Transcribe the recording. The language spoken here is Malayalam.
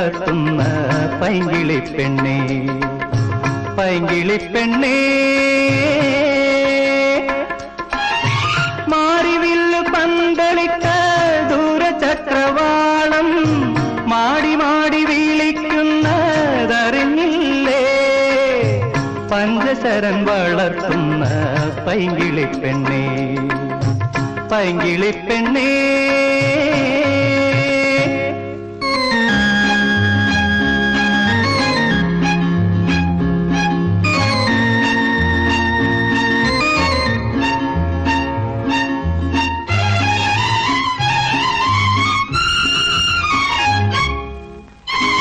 വളർത്തുന്ന പൈങ്കിളിപ്പെണ്ണേ, പൈങ്കിളിപ്പെണ്ണേ. മാറിവില്ലു പന്തളിക്ക ദൂരചക്രവാളം മാടി മാടി വിളിക്കുന്നതറിഞ്ഞില്ലേ? പഞ്ചശരൻ വളർത്തുന്ന പൈങ്കിളിപ്പെണ്ണേ, പൈങ്കിളിപ്പെണ്ണേ.